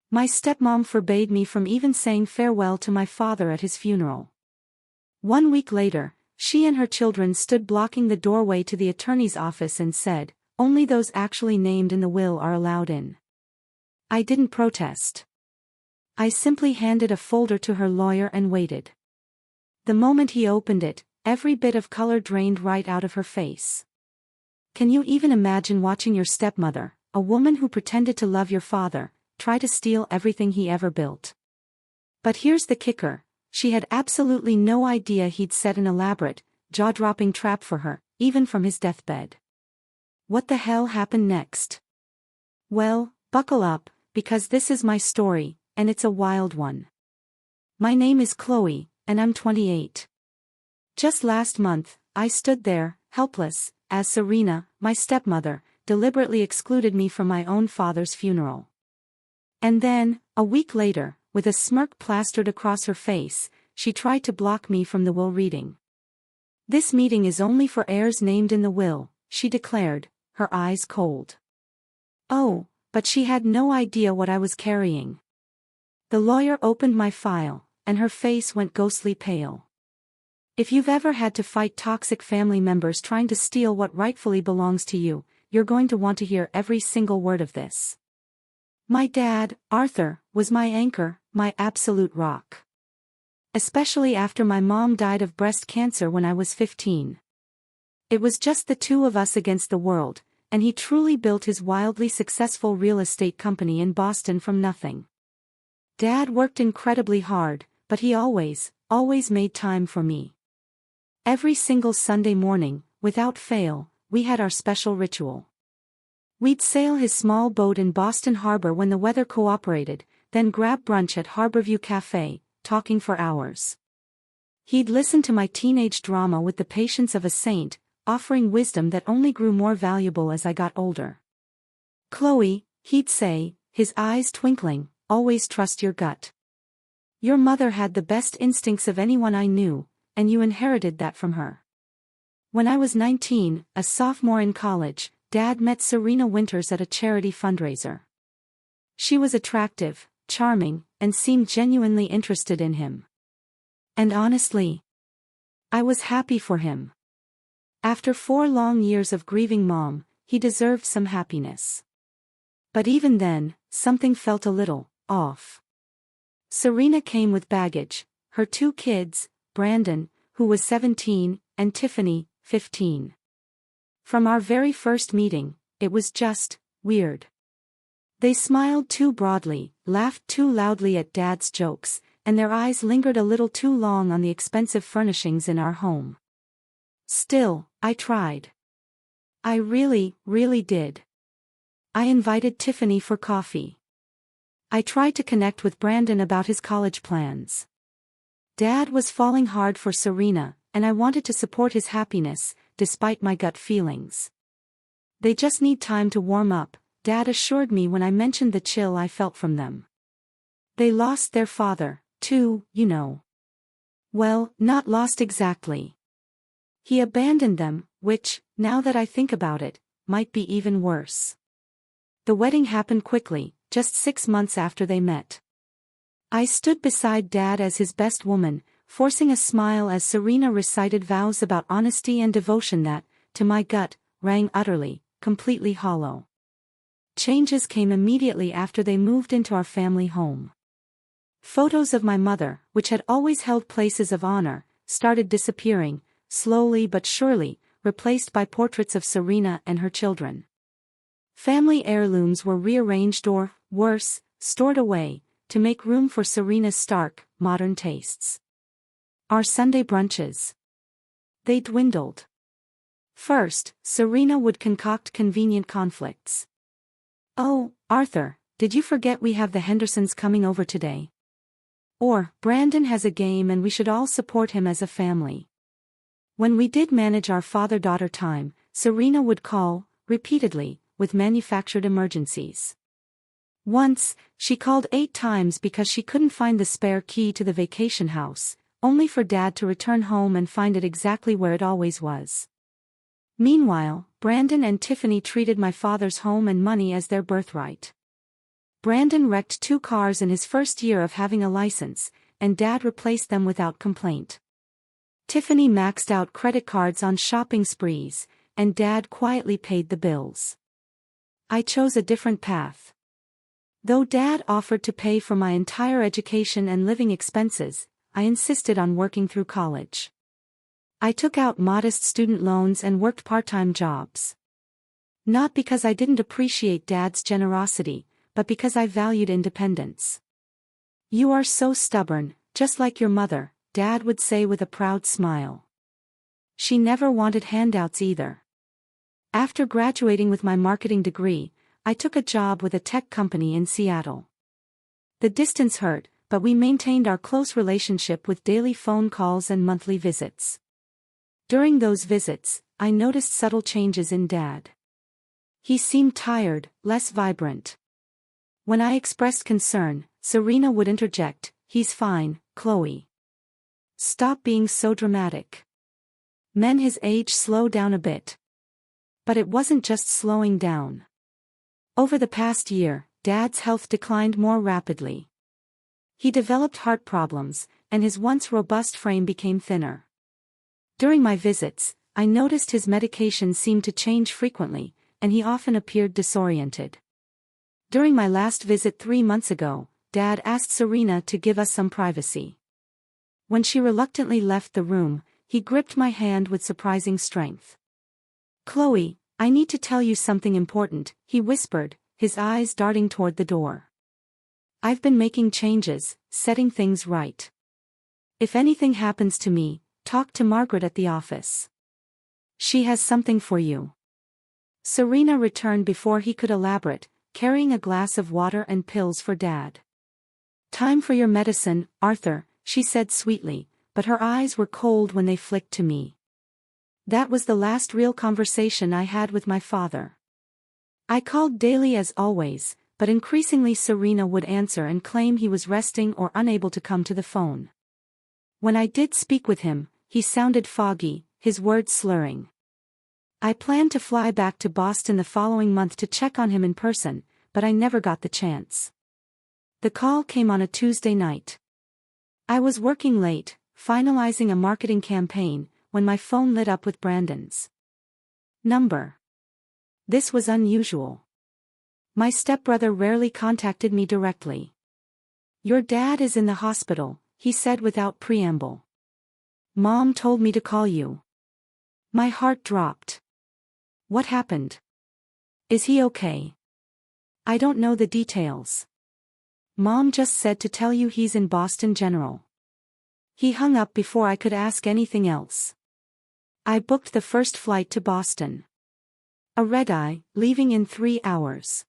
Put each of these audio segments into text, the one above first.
My stepmom forbade me from even saying farewell to my father at his funeral. 1 week later, she and her children stood blocking the doorway to the attorney's office and said, "Only those actually named in the will are allowed in." I didn't protest. I simply handed a folder to her lawyer and waited. The moment he opened it, every bit of color drained right out of her face. Can you even imagine watching your stepmother, a woman who pretended to love your father, try to steal everything he ever built? But here's the kicker, she had absolutely no idea he'd set an elaborate, jaw-dropping trap for her, even from his deathbed. What the hell happened next? Well, buckle up, because this is my story, and it's a wild one. My name is Chloe, and I'm 28. Just last month, I stood there, helpless, as Serena, my stepmother, deliberately excluded me from my own father's funeral. And then, a week later, with a smirk plastered across her face, she tried to block me from the will reading. "This meeting is only for heirs named in the will," she declared, her eyes cold. Oh, but she had no idea what I was carrying. The lawyer opened my file, and her face went ghostly pale. If you've ever had to fight toxic family members trying to steal what rightfully belongs to you, you're going to want to hear every single word of this. My dad, Arthur, was my anchor, my absolute rock. Especially after my mom died of breast cancer when I was 15. It was just the two of us against the world, and he truly built his wildly successful real estate company in Boston from nothing. Dad worked incredibly hard, but he always made time for me. Every single Sunday morning, without fail, we had our special ritual. We'd sail his small boat in Boston Harbor when the weather cooperated, then grab brunch at Harborview Cafe, talking for hours. He'd listen to my teenage drama with the patience of a saint, offering wisdom that only grew more valuable as I got older. "Chloe," he'd say, his eyes twinkling, "always trust your gut. Your mother had the best instincts of anyone I knew, and you inherited that from her." When I was 19, a sophomore in college, Dad met Serena Winters at a charity fundraiser. She was attractive, charming, and seemed genuinely interested in him. And honestly, I was happy for him. After 4 long years of grieving Mom, he deserved some happiness. But even then, something felt a little off. Serena came with baggage, her 2 kids, Brandon, who was 17, and Tiffany, 15. From our very first meeting, it was just weird. They smiled too broadly, laughed too loudly at Dad's jokes, and their eyes lingered a little too long on the expensive furnishings in our home. Still, I tried. I really did. I invited Tiffany for coffee. I tried to connect with Brandon about his college plans. Dad was falling hard for Serena, and I wanted to support his happiness, despite my gut feelings. "They just need time to warm up," Dad assured me when I mentioned the chill I felt from them. "They lost their father, too, you know." Well, not lost exactly. He abandoned them, which, now that I think about it, might be even worse. The wedding happened quickly, just 6 months after they met. I stood beside Dad as his best woman, forcing a smile as Serena recited vows about honesty and devotion that, to my gut, rang utterly, completely hollow. Changes came immediately after they moved into our family home. Photos of my mother, which had always held places of honor, started disappearing, slowly but surely, replaced by portraits of Serena and her children. Family heirlooms were rearranged or, worse, stored away, to make room for Serena's stark, modern tastes. Our Sunday brunches. They dwindled. First, Serena would concoct convenient conflicts. "Oh, Arthur, did you forget we have the Hendersons coming over today?" Or, "Brandon has a game and we should all support him as a family." When we did manage our father-daughter time, Serena would call, repeatedly, with manufactured emergencies. Once, she called 8 times because she couldn't find the spare key to the vacation house, only for Dad to return home and find it exactly where it always was. Meanwhile, Brandon and Tiffany treated my father's home and money as their birthright. Brandon wrecked 2 cars in his first year of having a license, and Dad replaced them without complaint. Tiffany maxed out credit cards on shopping sprees, and Dad quietly paid the bills. I chose a different path. Though Dad offered to pay for my entire education and living expenses, I insisted on working through college. I took out modest student loans and worked part-time jobs. Not because I didn't appreciate Dad's generosity, but because I valued independence. "You are so stubborn, just like your mother," Dad would say with a proud smile. She never wanted handouts either. After graduating with my marketing degree, I took a job with a tech company in Seattle. The distance hurt, but we maintained our close relationship with daily phone calls and monthly visits. During those visits, I noticed subtle changes in Dad. He seemed tired, less vibrant. When I expressed concern, Serena would interject, "He's fine, Chloe. Stop being so dramatic." Men his age slow down a bit. But it wasn't just slowing down. Over the past year, Dad's health declined more rapidly. He developed heart problems, and his once robust frame became thinner. During my visits, I noticed his medication seemed to change frequently, and he often appeared disoriented. During my last visit 3 months ago, Dad asked Serena to give us some privacy. When she reluctantly left the room, he gripped my hand with surprising strength. "Chloe, I need to tell you something important," he whispered, his eyes darting toward the door. "I've been making changes, setting things right. If anything happens to me, talk to Margaret at the office. She has something for you." Serena returned before he could elaborate, carrying a glass of water and pills for Dad. "Time for your medicine, Arthur," she said sweetly, but her eyes were cold when they flicked to me. That was the last real conversation I had with my father. I called daily as always, but increasingly Serena would answer and claim he was resting or unable to come to the phone. When I did speak with him, he sounded foggy, his words slurring. I planned to fly back to Boston the following month to check on him in person, but I never got the chance. The call came on a Tuesday night. I was working late, finalizing a marketing campaign, when my phone lit up with Brandon's number. This was unusual. My stepbrother rarely contacted me directly. "Your dad is in the hospital," he said without preamble. "Mom told me to call you." My heart dropped. "What happened? Is he okay?" "I don't know the details. Mom just said to tell you he's in Boston General." He hung up before I could ask anything else. I booked the first flight to Boston. A red-eye, leaving in 3 hours.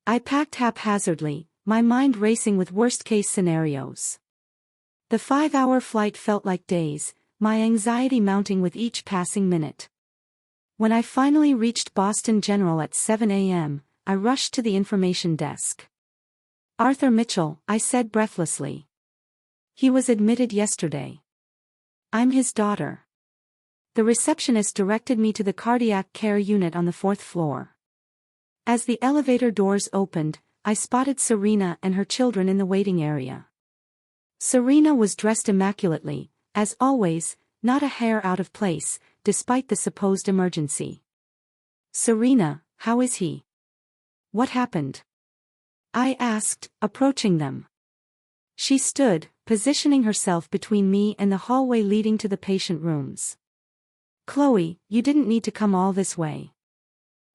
I packed haphazardly, my mind racing with worst-case scenarios. The 5-hour flight felt like days, my anxiety mounting with each passing minute. When I finally reached Boston General at 7 a.m., I rushed to the information desk. "Arthur Mitchell," I said breathlessly. "He was admitted yesterday. I'm his daughter." The receptionist directed me to the cardiac care unit on the 4th floor. As the elevator doors opened, I spotted Serena and her children in the waiting area. Serena was dressed immaculately, as always, not a hair out of place, despite the supposed emergency. "Serena, how is he? What happened?" I asked, approaching them. She stood, positioning herself between me and the hallway leading to the patient rooms. "Chloe, you didn't need to come all this way."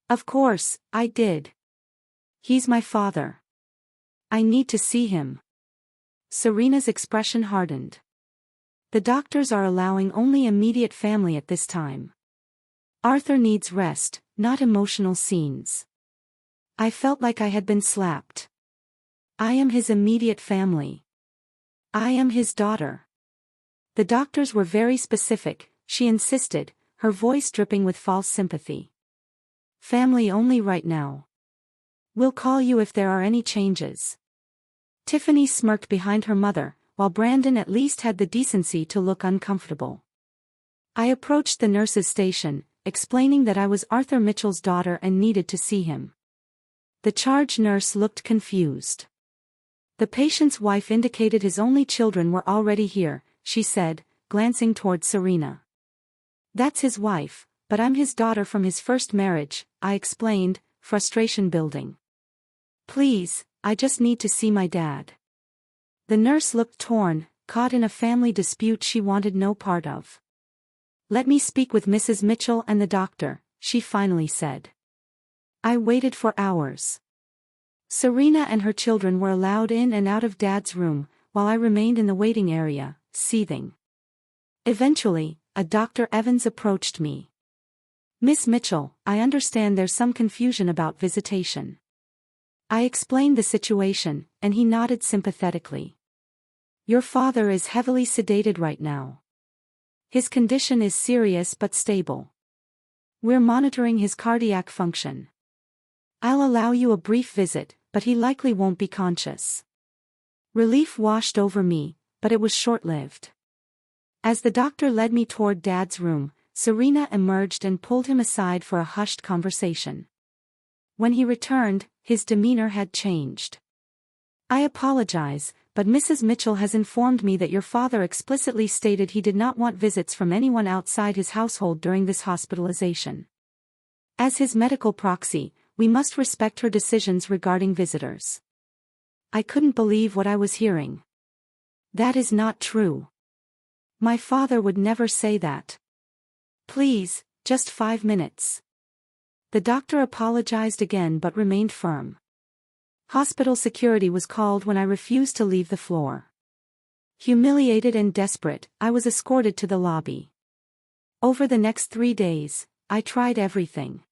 "Of course, I did. He's my father. I need to see him." Serena's expression hardened. "The doctors are allowing only immediate family at this time. Arthur needs rest, not emotional scenes." I felt like I had been slapped. I am his immediate family. I am his daughter. The doctors were very specific, she insisted, her voice dripping with false sympathy. "Family only right now. We'll call you if there are any changes." Tiffany smirked behind her mother, while Brandon at least had the decency to look uncomfortable. I approached the nurse's station, explaining that I was Arthur Mitchell's daughter and needed to see him. The charge nurse looked confused. The patient's wife indicated his only children were already here, she said, glancing toward Serena. That's his wife, but I'm his daughter from his first marriage, I explained, frustration building. Please, I just need to see my dad. The nurse looked torn, caught in a family dispute she wanted no part of. Let me speak with Mrs. Mitchell and the doctor, she finally said. I waited for hours. Serena and her children were allowed in and out of Dad's room, while I remained in the waiting area, seething. Eventually, a Dr. Evans approached me. Miss Mitchell, I understand there's some confusion about visitation. I explained the situation, and he nodded sympathetically. Your father is heavily sedated right now. His condition is serious but stable. We're monitoring his cardiac function. I'll allow you a brief visit, but he likely won't be conscious. Relief washed over me, but it was short-lived. As the doctor led me toward Dad's room, Serena emerged and pulled him aside for a hushed conversation. When he returned, his demeanor had changed. I apologize, but Mrs. Mitchell has informed me that your father explicitly stated he did not want visits from anyone outside his household during this hospitalization. As his medical proxy, we must respect her decisions regarding visitors. I couldn't believe what I was hearing. That is not true. My father would never say that. Please, just 5 minutes. The doctor apologized again but remained firm. Hospital security was called when I refused to leave the floor. Humiliated and desperate, I was escorted to the lobby. Over the next 3 days, I tried everything.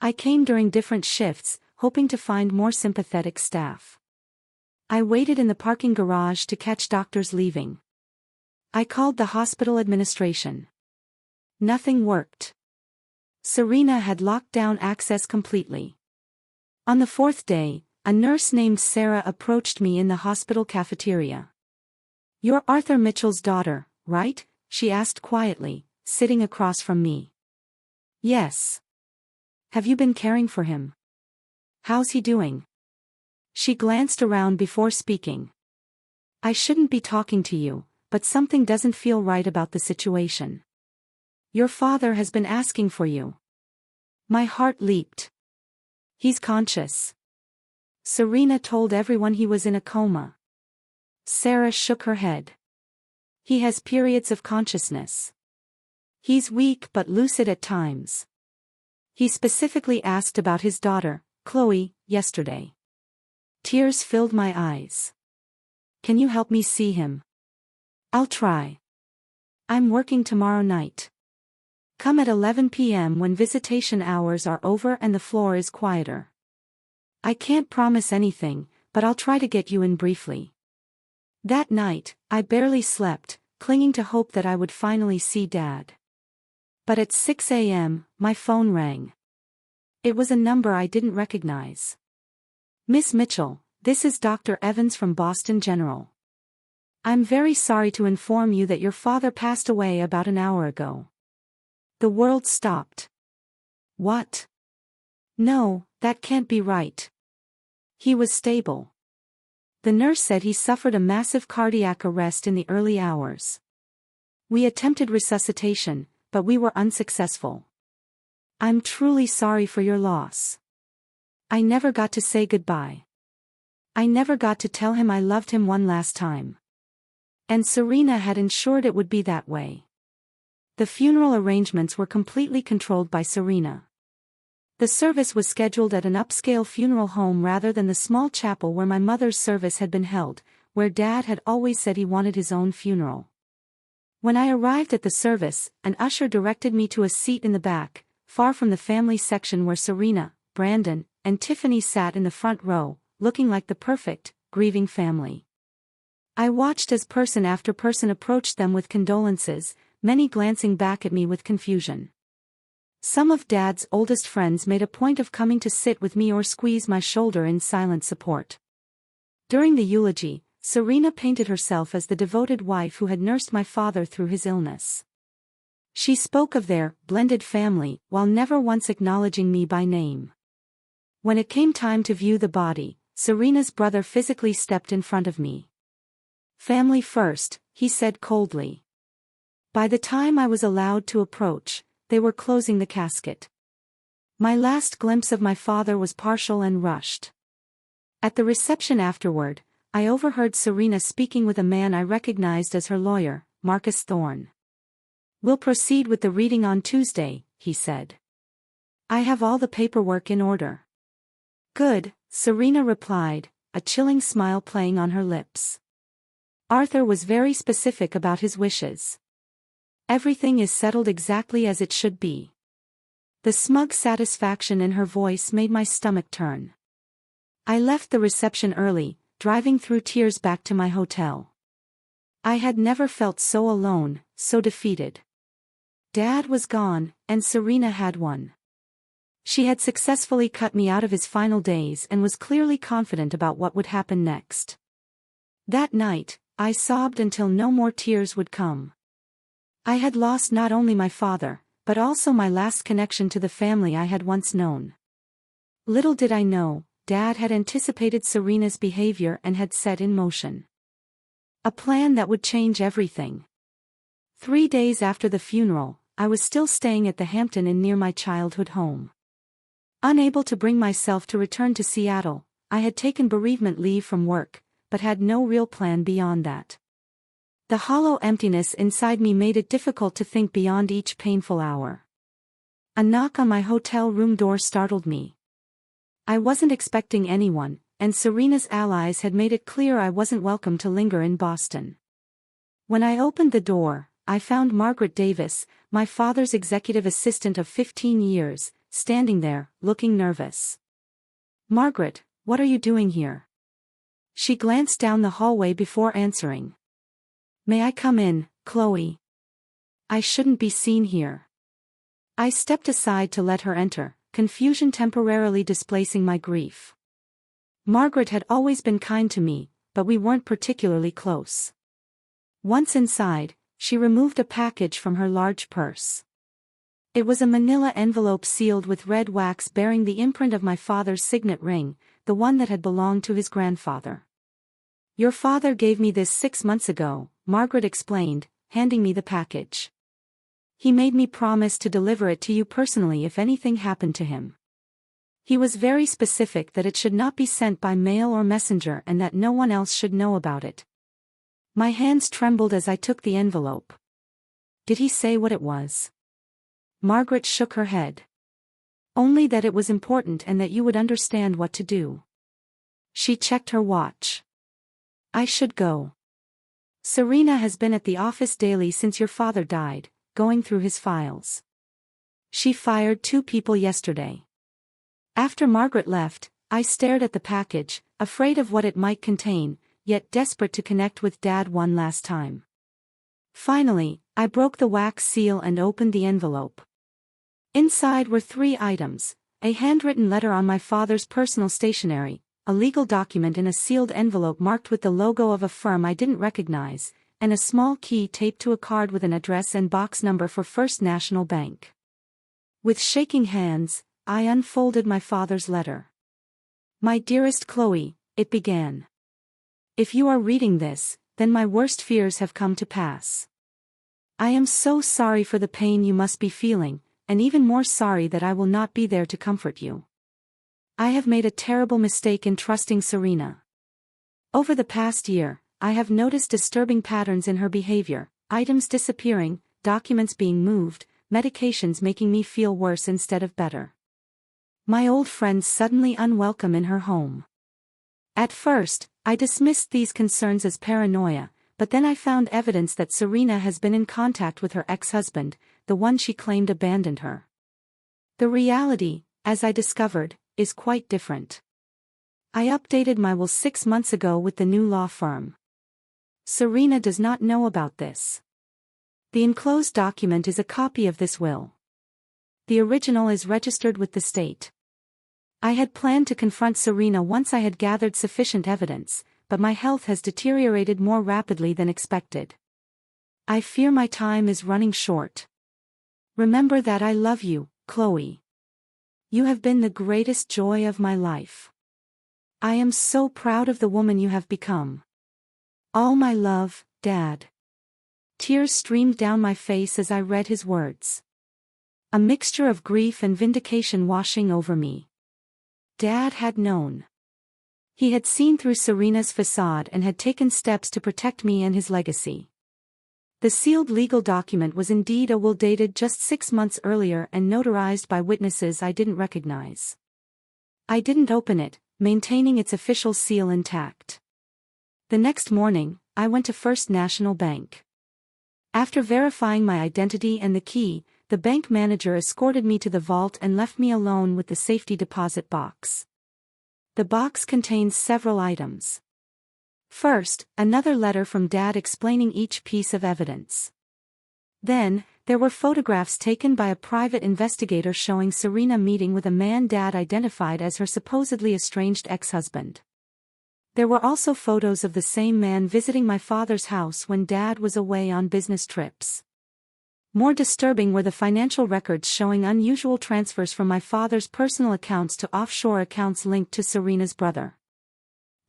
I came during different shifts, hoping to find more sympathetic staff. I waited in the parking garage to catch doctors leaving. I called the hospital administration. Nothing worked. Serena had locked down access completely. On the 4th day, a nurse named Sarah approached me in the hospital cafeteria. You're Arthur Mitchell's daughter, right? She asked quietly, sitting across from me. Yes. Have you been caring for him? How's he doing? She glanced around before speaking. I shouldn't be talking to you, but something doesn't feel right about the situation. Your father has been asking for you. My heart leaped. He's conscious. Serena told everyone he was in a coma. Sarah shook her head. He has periods of consciousness. He's weak but lucid at times. He specifically asked about his daughter, Chloe, yesterday. Tears filled my eyes. Can you help me see him? I'll try. I'm working tomorrow night. Come at 11 p.m. when visitation hours are over and the floor is quieter. I can't promise anything, but I'll try to get you in briefly. That night, I barely slept, clinging to hope that I would finally see Dad. But at 6 a.m., my phone rang. It was a number I didn't recognize. Miss Mitchell, this is Dr. Evans from Boston General. I'm very sorry to inform you that your father passed away about an hour ago. The world stopped. What? No, that can't be right. He was stable. The nurse said he suffered a massive cardiac arrest in the early hours. We attempted resuscitation, but we were unsuccessful. I'm truly sorry for your loss. I never got to say goodbye. I never got to tell him I loved him one last time. And Serena had ensured it would be that way. The funeral arrangements were completely controlled by Serena. The service was scheduled at an upscale funeral home rather than the small chapel where my mother's service had been held, where Dad had always said he wanted his own funeral. When I arrived at the service, an usher directed me to a seat in the back, far from the family section where Serena, Brandon, and Tiffany sat in the front row, looking like the perfect, grieving family. I watched as person after person approached them with condolences, many glancing back at me with confusion. Some of Dad's oldest friends made a point of coming to sit with me or squeeze my shoulder in silent support. During the eulogy, Serena painted herself as the devoted wife who had nursed my father through his illness. She spoke of their blended family while never once acknowledging me by name. When it came time to view the body, Serena's brother physically stepped in front of me. "Family first," he said coldly. By the time I was allowed to approach, they were closing the casket. My last glimpse of my father was partial and rushed. At the reception afterward, I overheard Serena speaking with a man I recognized as her lawyer, Marcus Thorne. "We'll proceed with the reading on Tuesday," he said. "I have all the paperwork in order." "Good," Serena replied, a chilling smile playing on her lips. "Arthur was very specific about his wishes. Everything is settled exactly as it should be." The smug satisfaction in her voice made my stomach turn. I left the reception early, driving through tears back to my hotel. I had never felt so alone, so defeated. Dad was gone, and Serena had won. She had successfully cut me out of his final days and was clearly confident about what would happen next. That night, I sobbed until no more tears would come. I had lost not only my father, but also my last connection to the family I had once known. Little did I know, Dad had anticipated Serena's behavior and had set in motion a plan that would change everything. 3 days after the funeral, I was still staying at the Hampton Inn near my childhood home. Unable to bring myself to return to Seattle, I had taken bereavement leave from work, but had no real plan beyond that. The hollow emptiness inside me made it difficult to think beyond each painful hour. A knock on my hotel room door startled me. I wasn't expecting anyone, and Serena's allies had made it clear I wasn't welcome to linger in Boston. When I opened the door, I found Margaret Davis, my father's executive assistant of 15 years, standing there, looking nervous. "Margaret, what are you doing here?" She glanced down the hallway before answering. "May I come in, Chloe? I shouldn't be seen here." I stepped aside to let her enter, confusion temporarily displacing my grief. Margaret had always been kind to me, but we weren't particularly close. Once inside, she removed a package from her large purse. It was a manila envelope sealed with red wax bearing the imprint of my father's signet ring, the one that had belonged to his grandfather. "Your father gave me this 6 months ago," Margaret explained, handing me the package. "He made me promise to deliver it to you personally if anything happened to him. He was very specific that it should not be sent by mail or messenger and that no one else should know about it." My hands trembled as I took the envelope. "Did he say what it was?" Margaret shook her head. "Only that it was important and that you would understand what to do." She checked her watch. "I should go. Serena has been at the office daily since your father died, going through his files. She fired 2 people yesterday." After Margaret left, I stared at the package, afraid of what it might contain, yet desperate to connect with Dad one last time. Finally, I broke the wax seal and opened the envelope. Inside were 3 items: a handwritten letter on my father's personal stationery, a legal document in a sealed envelope marked with the logo of a firm I didn't recognize, and a small key taped to a card with an address and box number for First National Bank. With shaking hands, I unfolded my father's letter. "My dearest Chloe," it began. "If you are reading this, then my worst fears have come to pass. I am so sorry for the pain you must be feeling, and even more sorry that I will not be there to comfort you. I have made a terrible mistake in trusting Serena. Over the past year, I have noticed disturbing patterns in her behavior, items disappearing, documents being moved, medications making me feel worse instead of better. My old friends suddenly unwelcome in her home. At first, I dismissed these concerns as paranoia, but then I found evidence that Serena has been in contact with her ex-husband, the one she claimed abandoned her. The reality, as I discovered, is quite different. I updated my will 6 months ago with the new law firm. Serena does not know about this. The enclosed document is a copy of this will. The original is registered with the state. I had planned to confront Serena once I had gathered sufficient evidence, but my health has deteriorated more rapidly than expected. I fear my time is running short. Remember that I love you, Chloe. You have been the greatest joy of my life. I am so proud of the woman you have become. All my love, Dad. Tears streamed down my face as I read his words. A mixture of grief and vindication washing over me. Dad had known. He had seen through Serena's facade and had taken steps to protect me and his legacy. The sealed legal document was indeed a will dated just 6 months earlier and notarized by witnesses I didn't recognize. I didn't open it, maintaining its official seal intact. The next morning, I went to First National Bank. After verifying my identity and the key, the bank manager escorted me to the vault and left me alone with the safety deposit box. The box contains several items. First, another letter from Dad explaining each piece of evidence. Then, there were photographs taken by a private investigator showing Serena meeting with a man Dad identified as her supposedly estranged ex-husband. There were also photos of the same man visiting my father's house when Dad was away on business trips. More disturbing were the financial records showing unusual transfers from my father's personal accounts to offshore accounts linked to Serena's brother.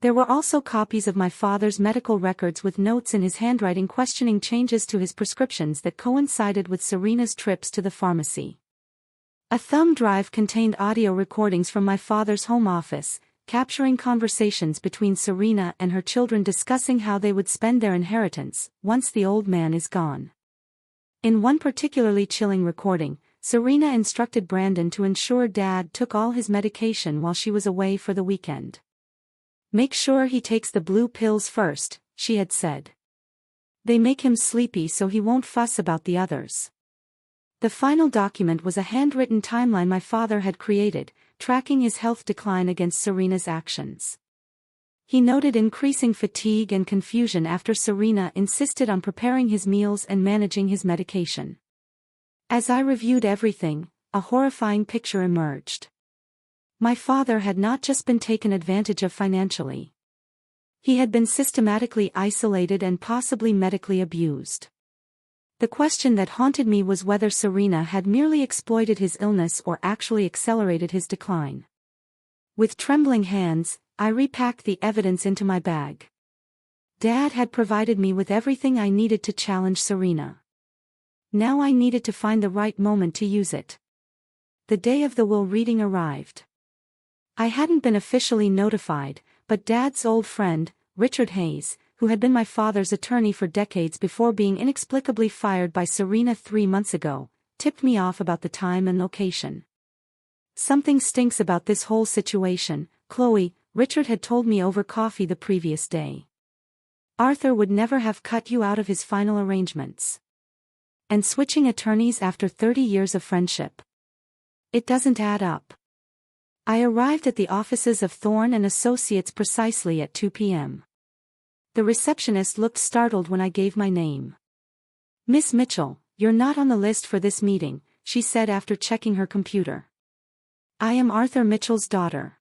There were also copies of my father's medical records with notes in his handwriting questioning changes to his prescriptions that coincided with Serena's trips to the pharmacy. A thumb drive contained audio recordings from my father's home office, capturing conversations between Serena and her children discussing how they would spend their inheritance once the old man is gone. In one particularly chilling recording, Serena instructed Brandon to ensure Dad took all his medication while she was away for the weekend. "Make sure he takes the blue pills first," she had said. "They make him sleepy so he won't fuss about the others." The final document was a handwritten timeline my father had created, tracking his health decline against Serena's actions. He noted increasing fatigue and confusion after Serena insisted on preparing his meals and managing his medication. As I reviewed everything, a horrifying picture emerged. My father had not just been taken advantage of financially. He had been systematically isolated and possibly medically abused. The question that haunted me was whether Serena had merely exploited his illness or actually accelerated his decline. With trembling hands, I repacked the evidence into my bag. Dad had provided me with everything I needed to challenge Serena. Now I needed to find the right moment to use it. The day of the will reading arrived. I hadn't been officially notified, but Dad's old friend, Richard Hayes, who had been my father's attorney for decades before being inexplicably fired by Serena 3 months ago, tipped me off about the time and location. "Something stinks about this whole situation, Chloe," Richard had told me over coffee the previous day. "Arthur would never have cut you out of his final arrangements. And switching attorneys after 30 years of friendship. It doesn't add up." I arrived at the offices of Thorne and Associates precisely at 2 p.m. The receptionist looked startled when I gave my name. "Miss Mitchell, you're not on the list for this meeting," she said after checking her computer. "I am Arthur Mitchell's daughter.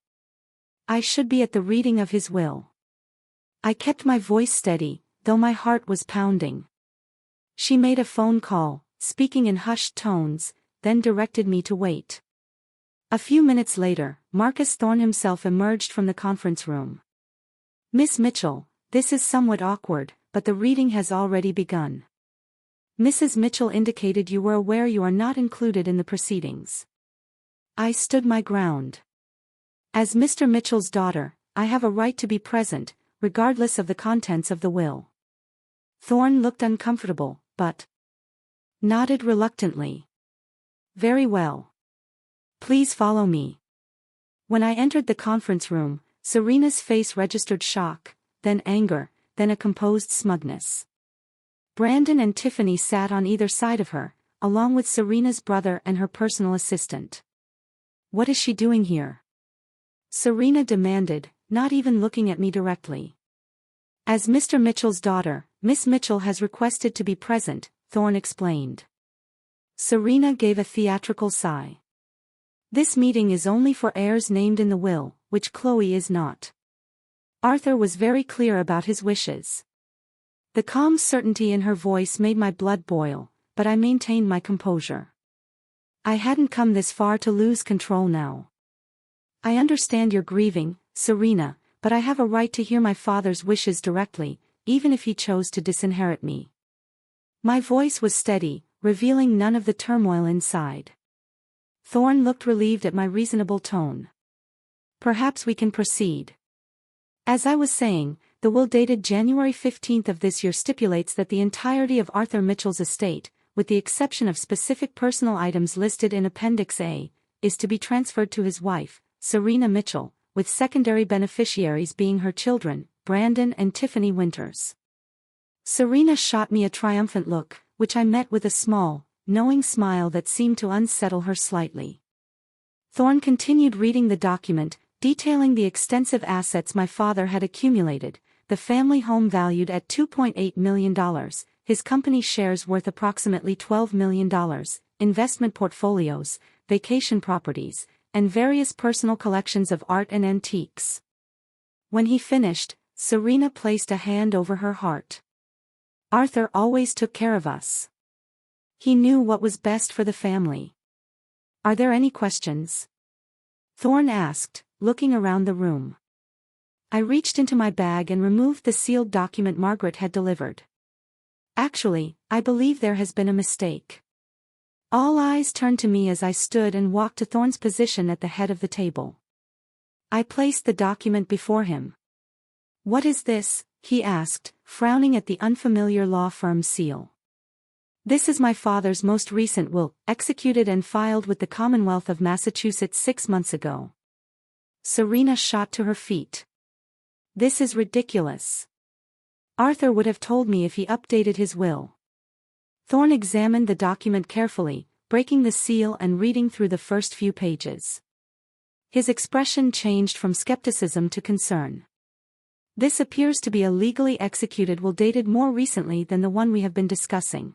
I should be at the reading of his will." I kept my voice steady, though my heart was pounding. She made a phone call, speaking in hushed tones, then directed me to wait. A few minutes later, Marcus Thorne himself emerged from the conference room. "Miss Mitchell, this is somewhat awkward, but the reading has already begun. Mrs. Mitchell indicated you were aware you are not included in the proceedings." I stood my ground. As Mr. Mitchell's daughter, I have a right to be present, regardless of the contents of the will. Thorne looked uncomfortable, but nodded reluctantly. "Very well. Please follow me." When I entered the conference room, Serena's face registered shock, then anger, then a composed smugness. Brandon and Tiffany sat on either side of her, along with Serena's brother and her personal assistant. "What is she doing here?" Serena demanded, not even looking at me directly. "As Mr. Mitchell's daughter, Miss Mitchell has requested to be present," Thorne explained. Serena gave a theatrical sigh. "This meeting is only for heirs named in the will, which Chloe is not." Arthur was very clear about his wishes. The calm certainty in her voice made my blood boil, but I maintained my composure. I hadn't come this far to lose control now. I understand you're grieving, Serena, but I have a right to hear my father's wishes directly, even if he chose to disinherit me. My voice was steady, revealing none of the turmoil inside. Thorne looked relieved at my reasonable tone. Perhaps we can proceed. As I was saying, the will dated January 15th of this year stipulates that the entirety of Arthur Mitchell's estate, with the exception of specific personal items listed in Appendix A, is to be transferred to his wife, Serena Mitchell, with secondary beneficiaries being her children, Brandon and Tiffany Winters. Serena shot me a triumphant look, which I met with a small, knowing smile that seemed to unsettle her slightly. Thorne continued reading the document, detailing the extensive assets my father had accumulated, the family home valued at $2.8 million, his company shares worth approximately $12 million, investment portfolios, vacation properties, and various personal collections of art and antiques. When he finished, Serena placed a hand over her heart. Arthur always took care of us. He knew what was best for the family. Are there any questions? Thorne asked, looking around the room. I reached into my bag and removed the sealed document Margaret had delivered. Actually, I believe there has been a mistake. All eyes turned to me as I stood and walked to Thorne's position at the head of the table. I placed the document before him. What is this? He asked, frowning at the unfamiliar law firm seal. This is my father's most recent will, executed and filed with the Commonwealth of Massachusetts 6 months ago. Serena shot to her feet. This is ridiculous. Arthur would have told me if he updated his will. Thorne examined the document carefully, breaking the seal and reading through the first few pages. His expression changed from skepticism to concern. This appears to be a legally executed will dated more recently than the one we have been discussing.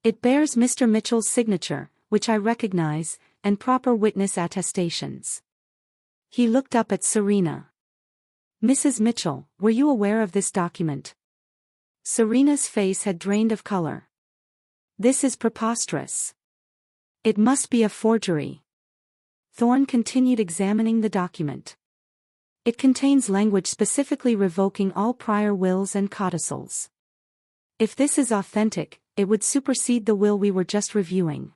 It bears Mr. Mitchell's signature, which I recognize, and proper witness attestations. He looked up at Serena. Mrs. Mitchell, were you aware of this document? Serena's face had drained of color. This is preposterous. It must be a forgery. Thorne continued examining the document. It contains language specifically revoking all prior wills and codicils. If this is authentic, it would supersede the will we were just reviewing.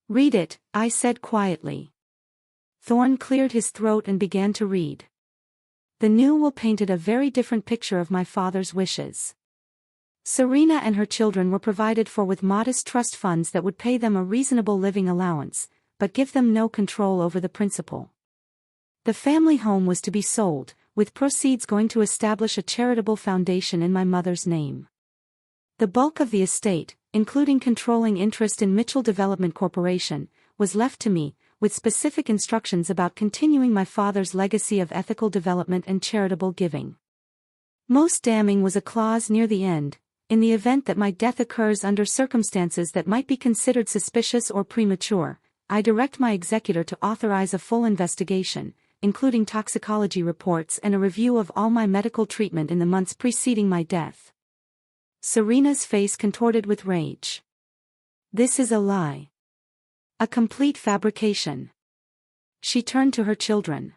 Read it, I said quietly. Thorne cleared his throat and began to read. The new will painted a very different picture of my father's wishes. Serena and her children were provided for with modest trust funds that would pay them a reasonable living allowance, but give them no control over the principal. The family home was to be sold, with proceeds going to establish a charitable foundation in my mother's name. The bulk of the estate, including controlling interest in Mitchell Development Corporation, was left to me, with specific instructions about continuing my father's legacy of ethical development and charitable giving. Most damning was a clause near the end: in the event that my death occurs under circumstances that might be considered suspicious or premature, I direct my executor to authorize a full investigation, including toxicology reports and a review of all my medical treatment in the months preceding my death. Serena's face contorted with rage. This is a lie. A complete fabrication. She turned to her children.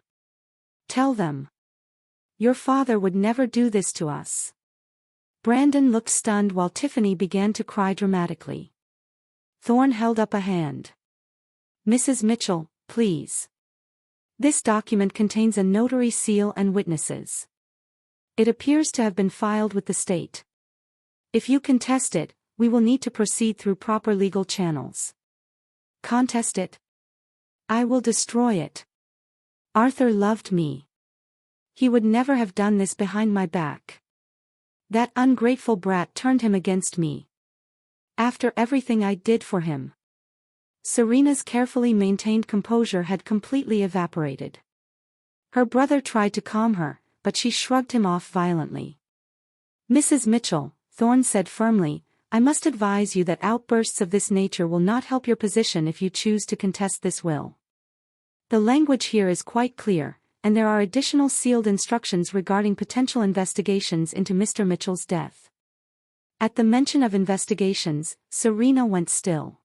Tell them. Your father would never do this to us. Brandon looked stunned while Tiffany began to cry dramatically. Thorne held up a hand. Mrs. Mitchell, please. This document contains a notary seal and witnesses. It appears to have been filed with the state. If you contest it, we will need to proceed through proper legal channels. Contest it? I will destroy it. Arthur loved me. He would never have done this behind my back. That ungrateful brat turned him against me. After everything I did for him. Serena's carefully maintained composure had completely evaporated. Her brother tried to calm her, but she shrugged him off violently. Mrs. Mitchell, Thorne said firmly, I must advise you that outbursts of this nature will not help your position if you choose to contest this will. The language here is quite clear, and there are additional sealed instructions regarding potential investigations into Mr. Mitchell's death. At the mention of investigations, Serena went still.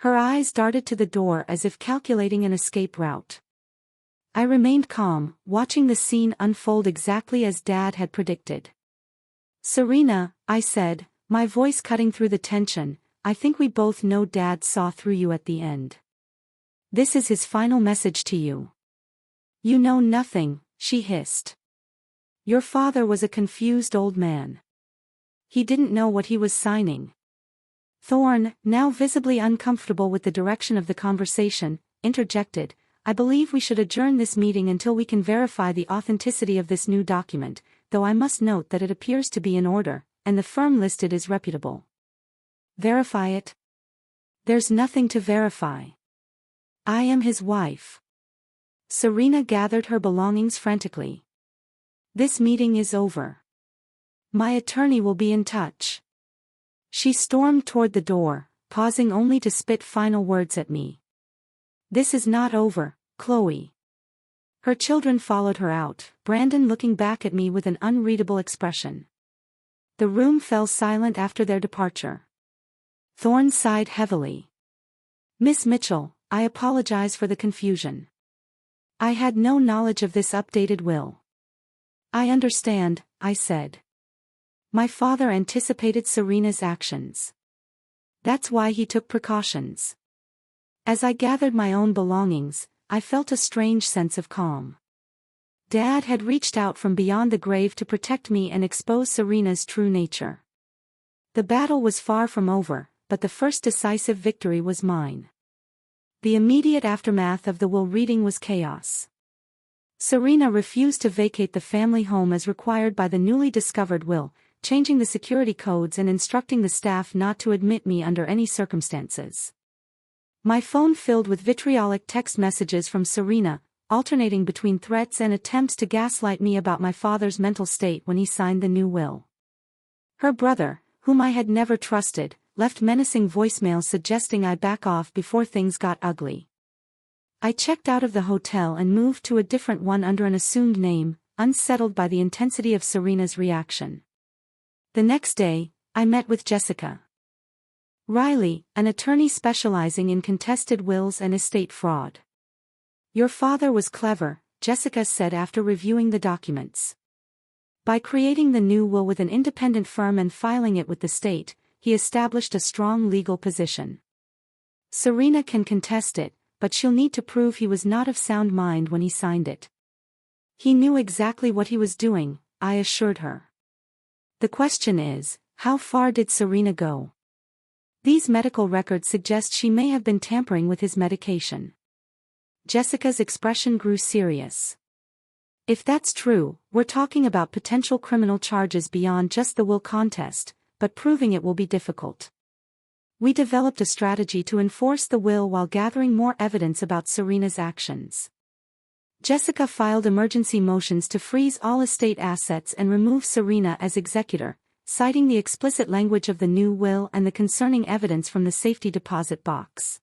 Her eyes darted to the door as if calculating an escape route. I remained calm, watching the scene unfold exactly as Dad had predicted. "Serena," I said, my voice cutting through the tension, "I think we both know Dad saw through you at the end. This is his final message to you." "You know nothing," she hissed. "Your father was a confused old man. He didn't know what he was signing." Thorne, now visibly uncomfortable with the direction of the conversation, interjected, "I believe we should adjourn this meeting until we can verify the authenticity of this new document, though I must note that it appears to be in order, and the firm listed is reputable." "Verify it?" "There's nothing to verify. I am his wife." Serena gathered her belongings frantically. "This meeting is over. My attorney will be in touch." She stormed toward the door, pausing only to spit final words at me. "This is not over, Chloe." Her children followed her out, Brandon looking back at me with an unreadable expression. The room fell silent after their departure. Thorne sighed heavily. "Miss Mitchell, I apologize for the confusion. I had no knowledge of this updated will." "I understand," I said. "My father anticipated Serena's actions. That's why he took precautions." As I gathered my own belongings, I felt a strange sense of calm. Dad had reached out from beyond the grave to protect me and expose Serena's true nature. The battle was far from over, but the first decisive victory was mine. The immediate aftermath of the will reading was chaos. Serena refused to vacate the family home as required by the newly discovered will, changing the security codes and instructing the staff not to admit me under any circumstances. My phone filled with vitriolic text messages from Serena, alternating between threats and attempts to gaslight me about my father's mental state when he signed the new will. Her brother, whom I had never trusted, left menacing voicemails suggesting I back off before things got ugly. I checked out of the hotel and moved to a different one under an assumed name, unsettled by the intensity of Serena's reaction. The next day, I met with Jessica Riley, an attorney specializing in contested wills and estate fraud. "Your father was clever," Jessica said after reviewing the documents. "By creating the new will with an independent firm and filing it with the state, he established a strong legal position. Serena can contest it, but she'll need to prove he was not of sound mind when he signed it." "He knew exactly what he was doing," I assured her. "The question is, how far did Serena go? These medical records suggest she may have been tampering with his medication." Jessica's expression grew serious. "If that's true, we're talking about potential criminal charges beyond just the will contest, but proving it will be difficult. We developed a strategy to enforce the will while gathering more evidence about Serena's actions. Jessica filed emergency motions to freeze all estate assets and remove Serena as executor, citing the explicit language of the new will and the concerning evidence from the safety deposit box.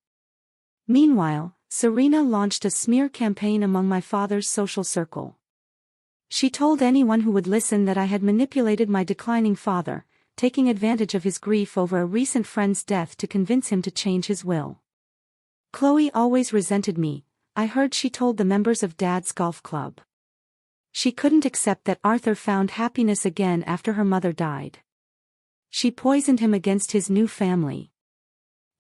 Meanwhile, Serena launched a smear campaign among my father's social circle. She told anyone who would listen that I had manipulated my declining father, taking advantage of his grief over a recent friend's death to convince him to change his will. "Chloe always resented me," I heard she told the members of Dad's golf club. She couldn't accept that Arthur found happiness again after her mother died. She poisoned him against his new family.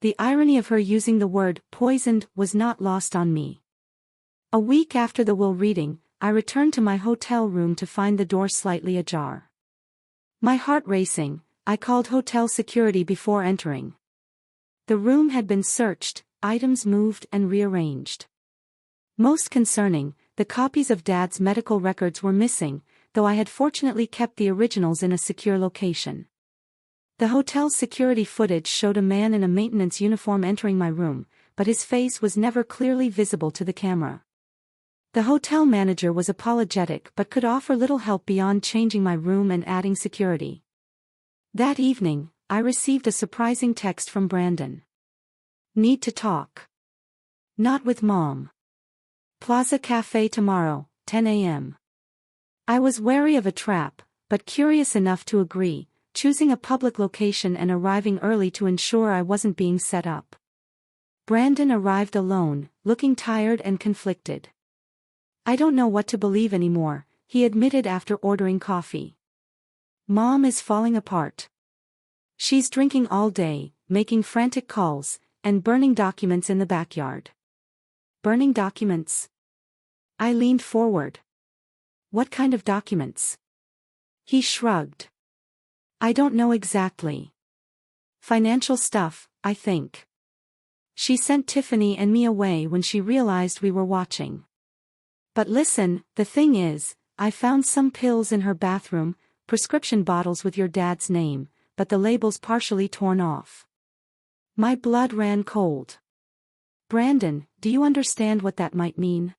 The irony of her using the word poisoned was not lost on me. A week after the will reading, I returned to my hotel room to find the door slightly ajar. My heart racing, I called hotel security before entering. The room had been searched, items moved and rearranged. Most concerning, the copies of Dad's medical records were missing, though I had fortunately kept the originals in a secure location. The hotel's security footage showed a man in a maintenance uniform entering my room, but his face was never clearly visible to the camera. The hotel manager was apologetic but could offer little help beyond changing my room and adding security. That evening, I received a surprising text from Brandon. "Need to talk. Not with Mom. Plaza Cafe tomorrow, 10 a.m. I was wary of a trap, but curious enough to agree, choosing a public location and arriving early to ensure I wasn't being set up. Brandon arrived alone, looking tired and conflicted. "I don't know what to believe anymore," he admitted after ordering coffee. "Mom is falling apart. She's drinking all day, making frantic calls, and burning documents in the backyard." "Burning documents?" I leaned forward. "What kind of documents?" He shrugged. "I don't know exactly. Financial stuff, I think. She sent Tiffany and me away when she realized we were watching. But listen, the thing is, I found some pills in her bathroom, prescription bottles with your dad's name, but the labels partially torn off." My blood ran cold. "Brandon, do you understand what that might mean?"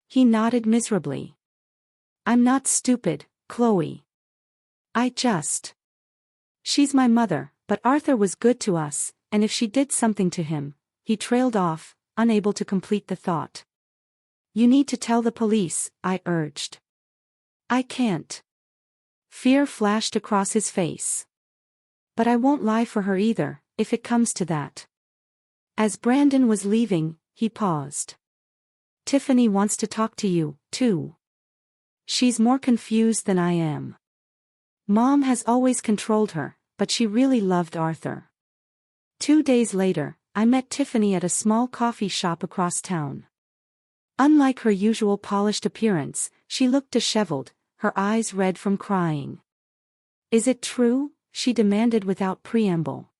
He nodded miserably. "I'm not stupid, Chloe. She's my mother, but Arthur was good to us, and if she did something to him," he trailed off, unable to complete the thought. "You need to tell the police," I urged. "I can't." Fear flashed across his face. "But I won't lie for her either, if it comes to that." As Brandon was leaving, he paused. "Tiffany wants to talk to you, too. She's more confused than I am. Mom has always controlled her, but she really loved Arthur." 2 days later, I met Tiffany at a small coffee shop across town. Unlike her usual polished appearance, she looked disheveled, her eyes red from crying. "Is it true?" she demanded without preamble.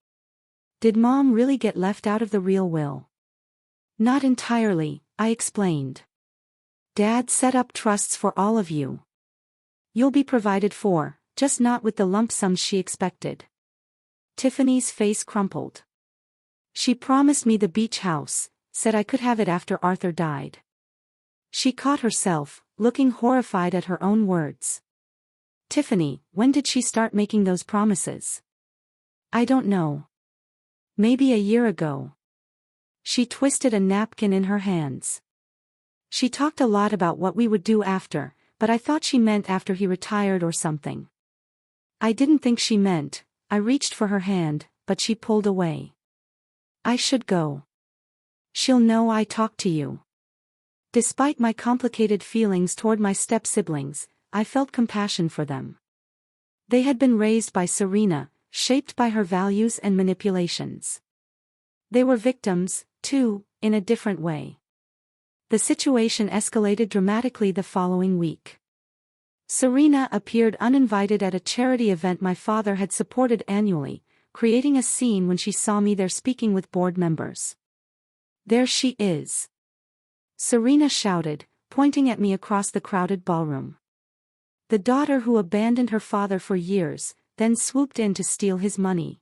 "Did Mom really get left out of the real will?" "Not entirely," I explained. "Dad set up trusts for all of you. You'll be provided for, just not with the lump sums she expected." Tiffany's face crumpled. "She promised me the beach house, said I could have it after Arthur died." She caught herself, looking horrified at her own words. "Tiffany, when did she start making those promises?" "I don't know. Maybe a year ago." She twisted a napkin in her hands. "She talked a lot about what we would do after, but I thought she meant after he retired or something." I didn't think she meant. I reached for her hand, but she pulled away. "I should go. She'll know I talked to you." Despite my complicated feelings toward my step-siblings, I felt compassion for them. They had been raised by Serena, shaped by her values and manipulations. They were victims, too, in a different way. The situation escalated dramatically the following week. Serena appeared uninvited at a charity event my father had supported annually, creating a scene when she saw me there speaking with board members. "There she is!" Serena shouted, pointing at me across the crowded ballroom. "The daughter who abandoned her father for years, then swooped in to steal his money."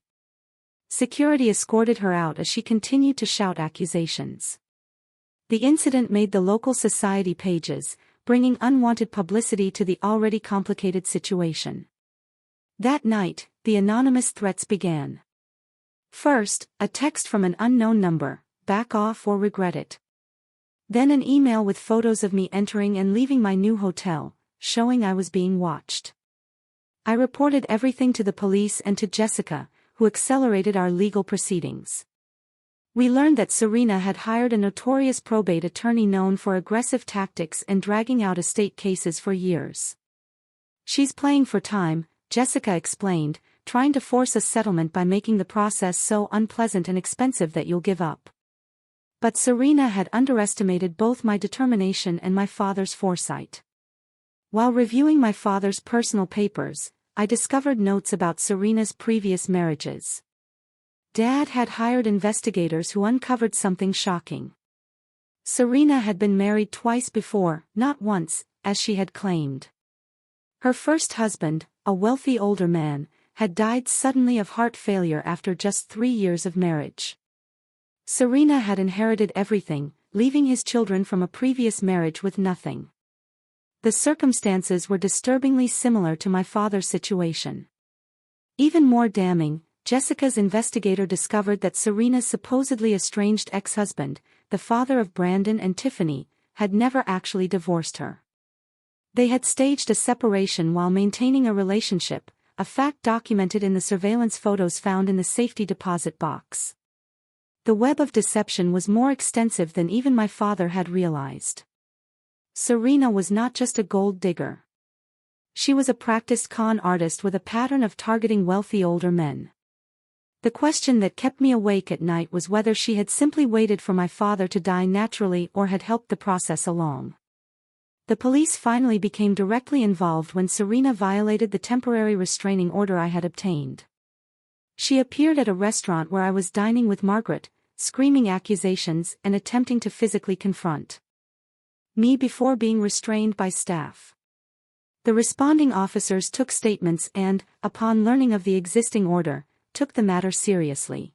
Security escorted her out as she continued to shout accusations. The incident made the local society pages, bringing unwanted publicity to the already complicated situation. That night, the anonymous threats began. First, a text from an unknown number, "Back off or regret it." Then an email with photos of me entering and leaving my new hotel, showing I was being watched. I reported everything to the police and to Jessica, who accelerated our legal proceedings. We learned that Serena had hired a notorious probate attorney known for aggressive tactics and dragging out estate cases for years. "She's playing for time," Jessica explained, "trying to force a settlement by making the process so unpleasant and expensive that you'll give up." But Serena had underestimated both my determination and my father's foresight. While reviewing my father's personal papers, I discovered notes about Serena's previous marriages. Dad had hired investigators who uncovered something shocking. Serena had been married twice before, not once, as she had claimed. Her first husband, a wealthy older man, had died suddenly of heart failure after just 3 years of marriage. Serena had inherited everything, leaving his children from a previous marriage with nothing. The circumstances were disturbingly similar to my father's situation. Even more damning, Jessica's investigator discovered that Serena's supposedly estranged ex-husband, the father of Brandon and Tiffany, had never actually divorced her. They had staged a separation while maintaining a relationship, a fact documented in the surveillance photos found in the safety deposit box. The web of deception was more extensive than even my father had realized. Serena was not just a gold digger. She was a practiced con artist with a pattern of targeting wealthy older men. The question that kept me awake at night was whether she had simply waited for my father to die naturally or had helped the process along. The police finally became directly involved when Serena violated the temporary restraining order I had obtained. She appeared at a restaurant where I was dining with Margaret, screaming accusations and attempting to physically confront me before being restrained by staff. The responding officers took statements and, upon learning of the existing order, took the matter seriously.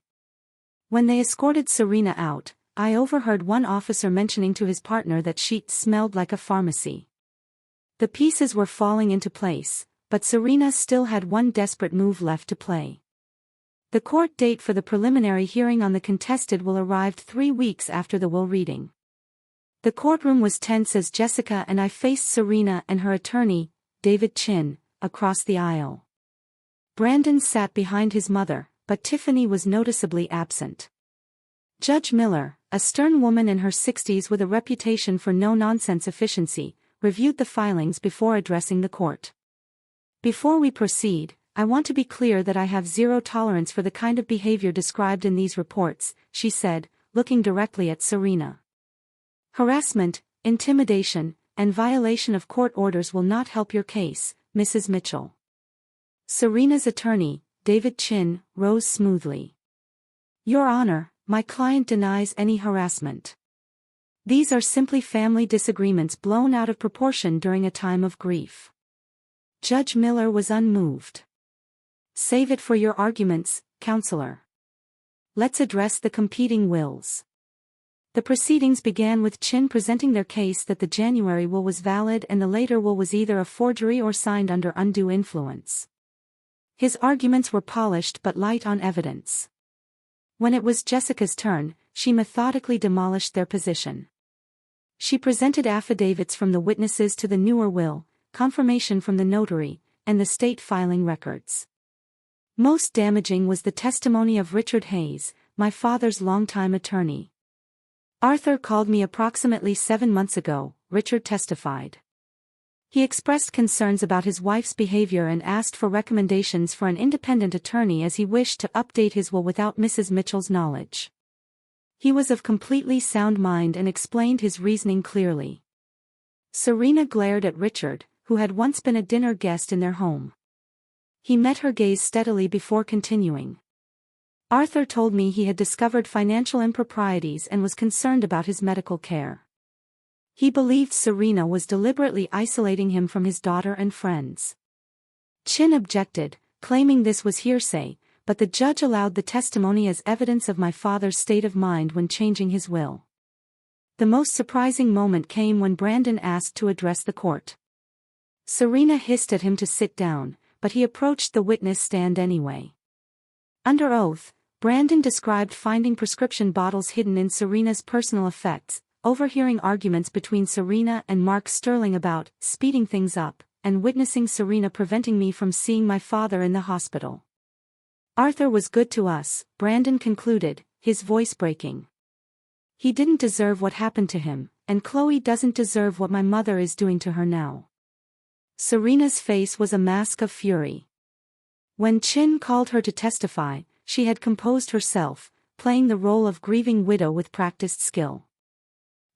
When they escorted Serena out, I overheard one officer mentioning to his partner that she smelled like a pharmacy. The pieces were falling into place, but Serena still had one desperate move left to play. The court date for the preliminary hearing on the contested will arrived 3 weeks after the will reading. The courtroom was tense as Jessica and I faced Serena and her attorney, David Chin, across the aisle. Brandon sat behind his mother, but Tiffany was noticeably absent. Judge Miller, a stern woman in her 60s with a reputation for no-nonsense efficiency, reviewed the filings before addressing the court. Before we proceed, I want to be clear that I have zero tolerance for the kind of behavior described in these reports, she said, looking directly at Serena. Harassment, intimidation, and violation of court orders will not help your case, Mrs. Mitchell. Serena's attorney, David Chin, rose smoothly. Your Honor, my client denies any harassment. These are simply family disagreements blown out of proportion during a time of grief. Judge Miller was unmoved. Save it for your arguments, counselor. Let's address the competing wills. The proceedings began with Chin presenting their case that the January will was valid and the later will was either a forgery or signed under undue influence. His arguments were polished but light on evidence. When it was Jessica's turn, she methodically demolished their position. She presented affidavits from the witnesses to the newer will, confirmation from the notary, and the state filing records. Most damaging was the testimony of Richard Hayes, my father's longtime attorney. Arthur called me approximately 7 months ago, Richard testified. He expressed concerns about his wife's behavior and asked for recommendations for an independent attorney as he wished to update his will without Mrs. Mitchell's knowledge. He was of completely sound mind and explained his reasoning clearly. Serena glared at Richard, who had once been a dinner guest in their home. He met her gaze steadily before continuing. Arthur told me he had discovered financial improprieties and was concerned about his medical care. He believed Serena was deliberately isolating him from his daughter and friends. Chin objected, claiming this was hearsay, but the judge allowed the testimony as evidence of my father's state of mind when changing his will. The most surprising moment came when Brandon asked to address the court. Serena hissed at him to sit down, but he approached the witness stand anyway. Under oath, Brandon described finding prescription bottles hidden in Serena's personal effects, overhearing arguments between Serena and Mark Sterling about speeding things up, and witnessing Serena preventing me from seeing my father in the hospital. Arthur was good to us, Brandon concluded, his voice breaking. He didn't deserve what happened to him, and Chloe doesn't deserve what my mother is doing to her now. Serena's face was a mask of fury. When Chin called her to testify, she had composed herself, playing the role of grieving widow with practiced skill.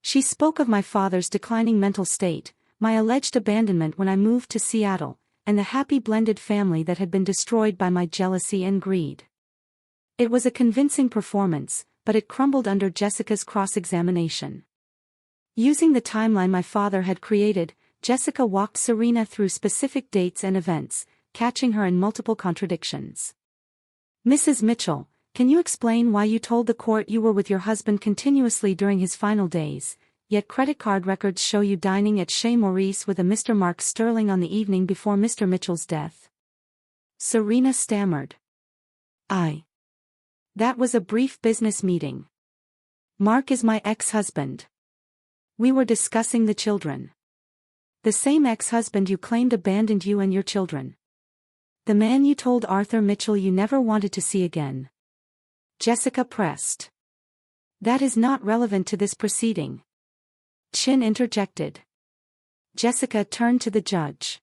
She spoke of my father's declining mental state, my alleged abandonment when I moved to Seattle, and the happy blended family that had been destroyed by my jealousy and greed. It was a convincing performance, but it crumbled under Jessica's cross-examination. Using the timeline my father had created, Jessica walked Serena through specific dates and events, catching her in multiple contradictions. Mrs. Mitchell, can you explain why you told the court you were with your husband continuously during his final days, yet credit card records show you dining at Chez Maurice with a Mr. Mark Sterling on the evening before Mr. Mitchell's death? Serena stammered. That was a brief business meeting. Mark is my ex-husband. We were discussing the children. The same ex-husband you claimed abandoned you and your children. The man you told Arthur Mitchell you never wanted to see again. Jessica pressed. That is not relevant to this proceeding. Chin interjected. Jessica turned to the judge.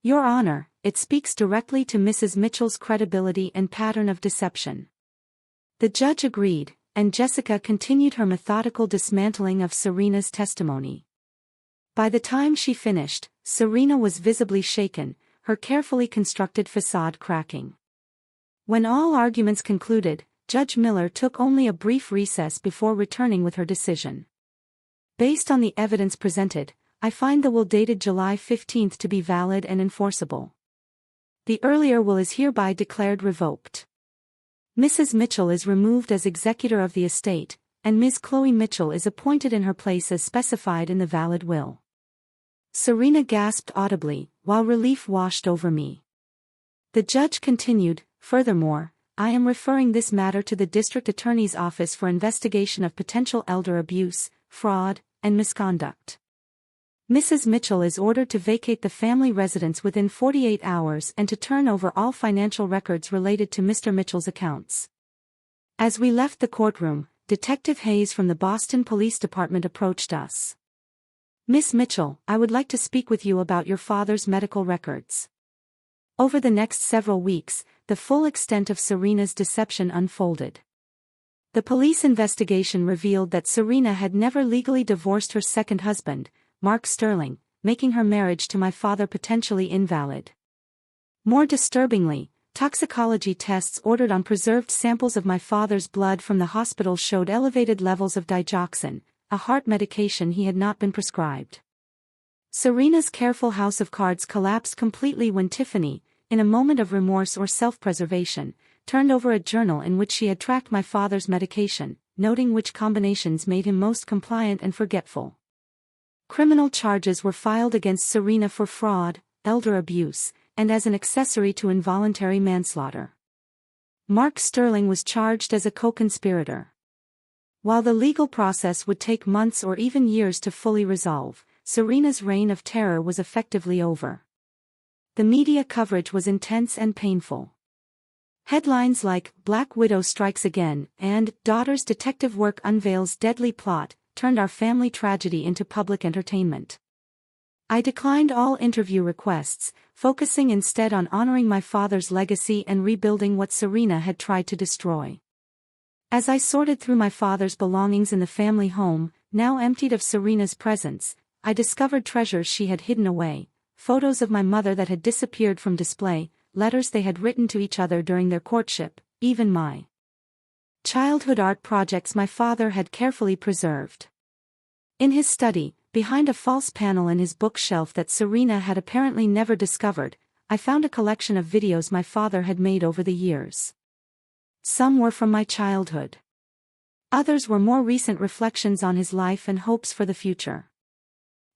Your Honor, it speaks directly to Mrs. Mitchell's credibility and pattern of deception. The judge agreed, and Jessica continued her methodical dismantling of Serena's testimony. By the time she finished, Serena was visibly shaken, her carefully constructed facade cracking. When all arguments concluded, Judge Miller took only a brief recess before returning with her decision. Based on the evidence presented, I find the will dated July 15 to be valid and enforceable. The earlier will is hereby declared revoked. Mrs. Mitchell is removed as executor of the estate, and Ms. Chloe Mitchell is appointed in her place as specified in the valid will. Serena gasped audibly, while relief washed over me. The judge continued, furthermore, I am referring this matter to the District Attorney's Office for investigation of potential elder abuse, fraud, and misconduct. Mrs. Mitchell is ordered to vacate the family residence within 48 hours and to turn over all financial records related to Mr. Mitchell's accounts. As we left the courtroom, Detective Hayes from the Boston Police Department approached us. Miss Mitchell, I would like to speak with you about your father's medical records. Over the next several weeks, the full extent of Serena's deception unfolded. The police investigation revealed that Serena had never legally divorced her second husband, Mark Sterling, making her marriage to my father potentially invalid. More disturbingly, toxicology tests ordered on preserved samples of my father's blood from the hospital showed elevated levels of digoxin, a heart medication he had not been prescribed. Serena's careful house of cards collapsed completely when Tiffany, in a moment of remorse or self-preservation, turned over a journal in which she had tracked my father's medication, noting which combinations made him most compliant and forgetful. Criminal charges were filed against Serena for fraud, elder abuse, and as an accessory to involuntary manslaughter. Mark Sterling was charged as a co-conspirator. While the legal process would take months or even years to fully resolve, Serena's reign of terror was effectively over. The media coverage was intense and painful. Headlines like, "Black Widow Strikes Again," and "Daughter's Detective Work Unveils Deadly Plot," turned our family tragedy into public entertainment. I declined all interview requests, focusing instead on honoring my father's legacy and rebuilding what Serena had tried to destroy. As I sorted through my father's belongings in the family home, now emptied of Serena's presence, I discovered treasures she had hidden away, photos of my mother that had disappeared from display, letters they had written to each other during their courtship, even my childhood art projects my father had carefully preserved. In his study, behind a false panel in his bookshelf that Serena had apparently never discovered, I found a collection of videos my father had made over the years. Some were from my childhood. Others were more recent reflections on his life and hopes for the future.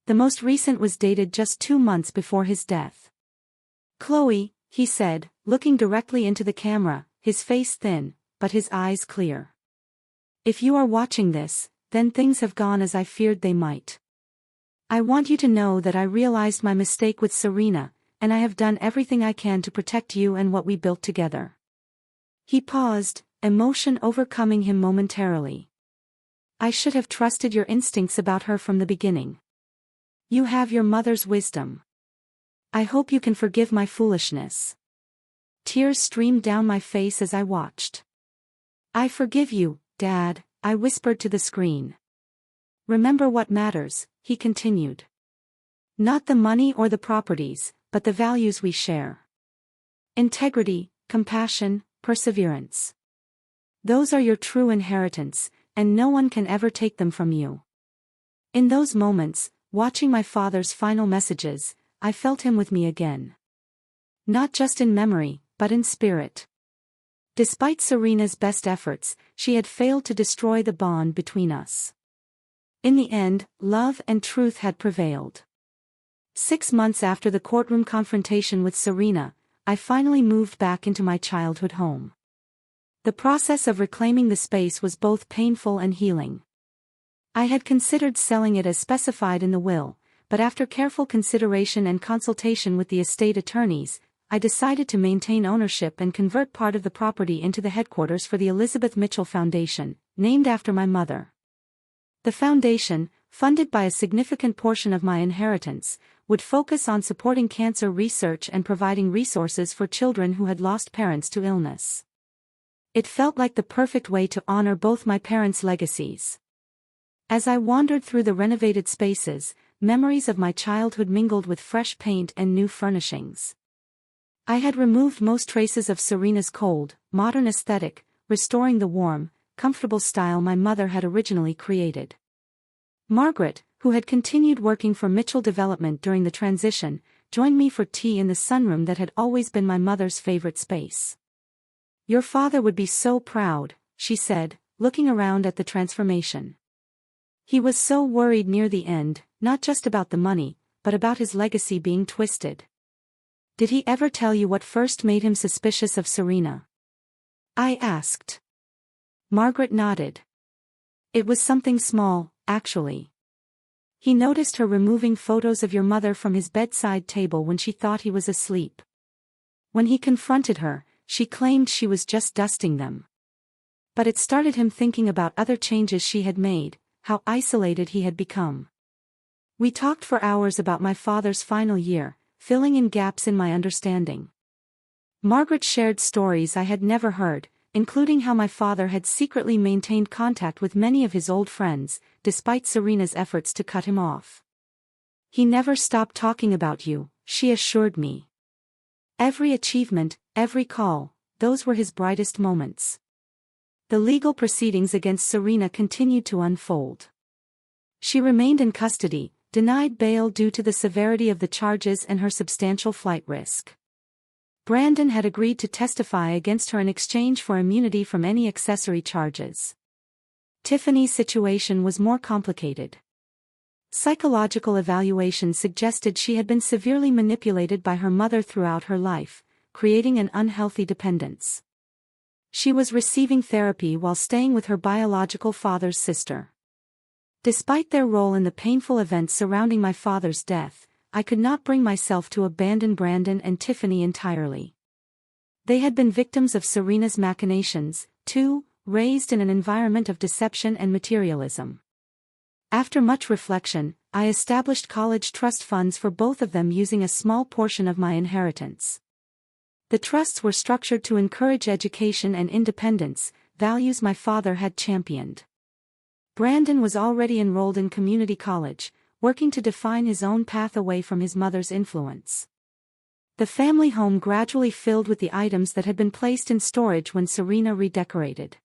The most recent was dated just 2 months before his death. "Chloe," he said, looking directly into the camera, his face thin, but his eyes clear. "If you are watching this, then things have gone as I feared they might. I want you to know that I realized my mistake with Serena, and I have done everything I can to protect you and what we built together." He paused, emotion overcoming him momentarily. "I should have trusted your instincts about her from the beginning. You have your mother's wisdom. I hope you can forgive my foolishness." Tears streamed down my face as I watched. "I forgive you, Dad," I whispered to the screen. "Remember what matters," he continued. "Not the money or the properties, but the values we share. Integrity, compassion, perseverance. Those are your true inheritance, and no one can ever take them from you." In those moments, watching my father's final messages, I felt him with me again. Not just in memory, but in spirit. Despite Serena's best efforts, she had failed to destroy the bond between us. In the end, love and truth had prevailed. 6 months after the courtroom confrontation with Serena, I finally moved back into my childhood home. The process of reclaiming the space was both painful and healing. I had considered selling it as specified in the will, but after careful consideration and consultation with the estate attorneys, I decided to maintain ownership and convert part of the property into the headquarters for the Elizabeth Mitchell Foundation, named after my mother. The foundation, funded by a significant portion of my inheritance, would focus on supporting cancer research and providing resources for children who had lost parents to illness. It felt like the perfect way to honor both my parents' legacies. As I wandered through the renovated spaces, memories of my childhood mingled with fresh paint and new furnishings. I had removed most traces of Serena's cold, modern aesthetic, restoring the warm, comfortable style my mother had originally created. Margaret, who had continued working for Mitchell Development during the transition, joined me for tea in the sunroom that had always been my mother's favorite space. "Your father would be so proud," she said, looking around at the transformation. "He was so worried near the end, not just about the money, but about his legacy being twisted." "Did he ever tell you what first made him suspicious of Serena?" I asked. Margaret nodded. "It was something small, actually. He noticed her removing photos of your mother from his bedside table when she thought he was asleep. When he confronted her, she claimed she was just dusting them. But it started him thinking about other changes she had made, how isolated he had become." We talked for hours about my father's final year, filling in gaps in my understanding. Margaret shared stories I had never heard, including how my father had secretly maintained contact with many of his old friends, despite Serena's efforts to cut him off. "He never stopped talking about you," she assured me. "Every achievement, every call, those were his brightest moments." The legal proceedings against Serena continued to unfold. She remained in custody, denied bail due to the severity of the charges and her substantial flight risk. Brandon had agreed to testify against her in exchange for immunity from any accessory charges. Tiffany's situation was more complicated. Psychological evaluation suggested she had been severely manipulated by her mother throughout her life, creating an unhealthy dependence. She was receiving therapy while staying with her biological father's sister. Despite their role in the painful events surrounding my father's death, I could not bring myself to abandon Brandon and Tiffany entirely. They had been victims of Serena's machinations, too, raised in an environment of deception and materialism. After much reflection, I established college trust funds for both of them using a small portion of my inheritance. The trusts were structured to encourage education and independence, values my father had championed. Brandon was already enrolled in community college, working to define his own path away from his mother's influence. The family home gradually filled with the items that had been placed in storage when Serena redecorated.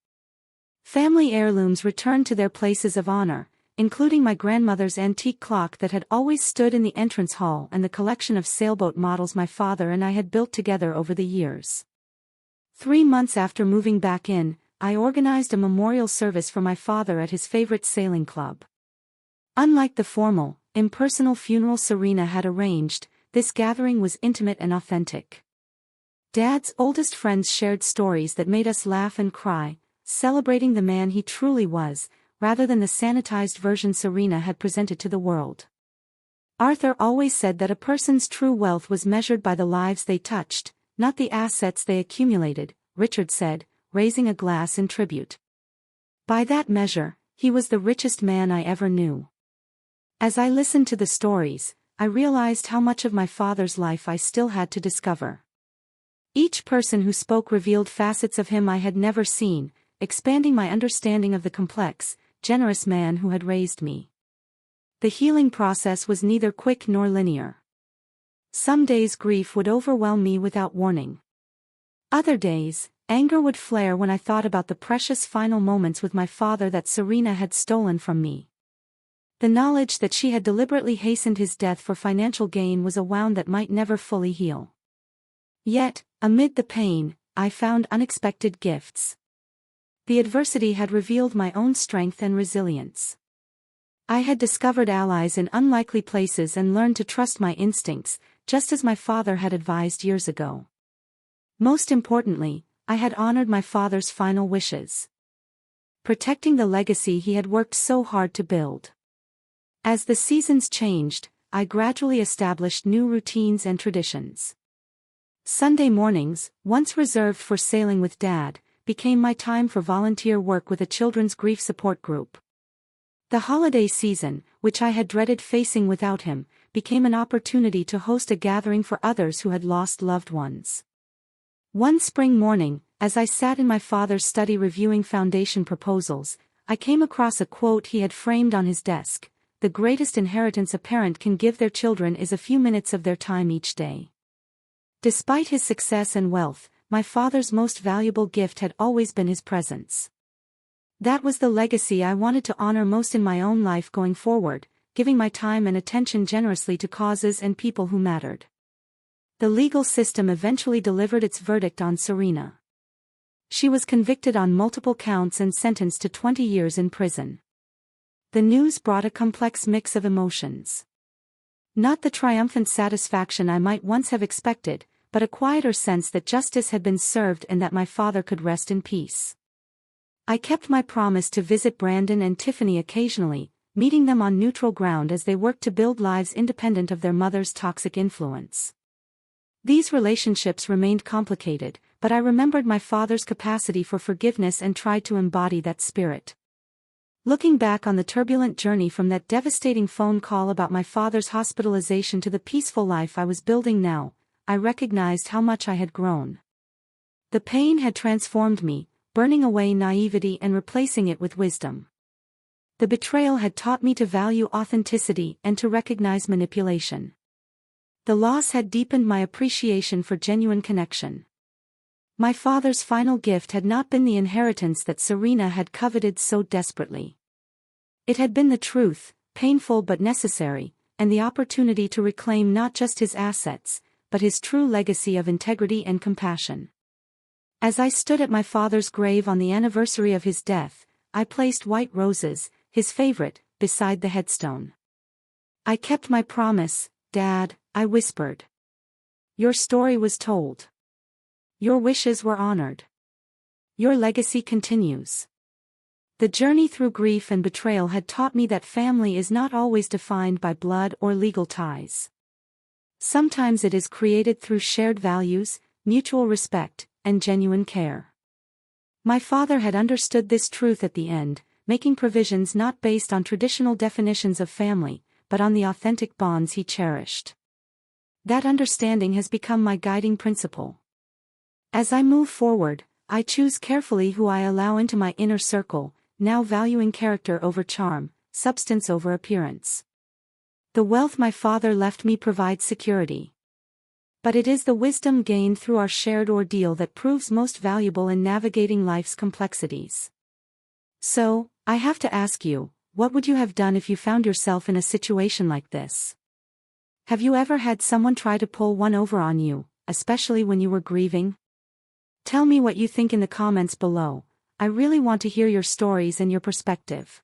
Family heirlooms returned to their places of honor, including my grandmother's antique clock that had always stood in the entrance hall and the collection of sailboat models my father and I had built together over the years. 3 months after moving back in, I organized a memorial service for my father at his favorite sailing club. Unlike the formal, impersonal funeral Serena had arranged, this gathering was intimate and authentic. Dad's oldest friends shared stories that made us laugh and cry, celebrating the man he truly was, rather than the sanitized version Serena had presented to the world. Arthur always said that a person's true wealth was measured by the lives they touched, not the assets they accumulated, Richard said, raising a glass in tribute. By that measure, he was the richest man I ever knew. As I listened to the stories, I realized how much of my father's life I still had to discover. Each person who spoke revealed facets of him I had never seen, expanding my understanding of the complex, generous man who had raised me. The healing process was neither quick nor linear. Some days grief would overwhelm me without warning. Other days, anger would flare when I thought about the precious final moments with my father that Serena had stolen from me. The knowledge that she had deliberately hastened his death for financial gain was a wound that might never fully heal. Yet, amid the pain, I found unexpected gifts. The adversity had revealed my own strength and resilience. I had discovered allies in unlikely places and learned to trust my instincts, just as my father had advised years ago. Most importantly, I had honored my father's final wishes, protecting the legacy he had worked so hard to build. As the seasons changed, I gradually established new routines and traditions. Sunday mornings, once reserved for sailing with Dad, became my time for volunteer work with a children's grief support group. The holiday season, which I had dreaded facing without him, became an opportunity to host a gathering for others who had lost loved ones. One spring morning, as I sat in my father's study reviewing foundation proposals, I came across a quote he had framed on his desk: "The greatest inheritance a parent can give their children is a few minutes of their time each day." Despite his success and wealth, my father's most valuable gift had always been his presence. That was the legacy I wanted to honor most in my own life going forward, giving my time and attention generously to causes and people who mattered. The legal system eventually delivered its verdict on Serena. She was convicted on multiple counts and sentenced to 20 years in prison. The news brought a complex mix of emotions. Not the triumphant satisfaction I might once have expected, but a quieter sense that justice had been served and that my father could rest in peace. I kept my promise to visit Brandon and Tiffany occasionally, meeting them on neutral ground as they worked to build lives independent of their mother's toxic influence. These relationships remained complicated, but I remembered my father's capacity for forgiveness and tried to embody that spirit. Looking back on the turbulent journey from that devastating phone call about my father's hospitalization to the peaceful life I was building now, I recognized how much I had grown. The pain had transformed me, burning away naivety and replacing it with wisdom. The betrayal had taught me to value authenticity and to recognize manipulation. The loss had deepened my appreciation for genuine connection. My father's final gift had not been the inheritance that Serena had coveted so desperately. It had been the truth, painful but necessary, and the opportunity to reclaim not just his assets, but his true legacy of integrity and compassion. As I stood at my father's grave on the anniversary of his death, I placed white roses, his favorite, beside the headstone. "I kept my promise, Dad," I whispered. "Your story was told. Your wishes were honored. Your legacy continues." The journey through grief and betrayal had taught me that family is not always defined by blood or legal ties. Sometimes it is created through shared values, mutual respect, and genuine care. My father had understood this truth at the end, making provisions not based on traditional definitions of family, but on the authentic bonds he cherished. That understanding has become my guiding principle. As I move forward, I choose carefully who I allow into my inner circle, now valuing character over charm, substance over appearance. The wealth my father left me provides security. But it is the wisdom gained through our shared ordeal that proves most valuable in navigating life's complexities. So, I have to ask you, what would you have done if you found yourself in a situation like this? Have you ever had someone try to pull one over on you, especially when you were grieving? Tell me what you think in the comments below. I really want to hear your stories and your perspective.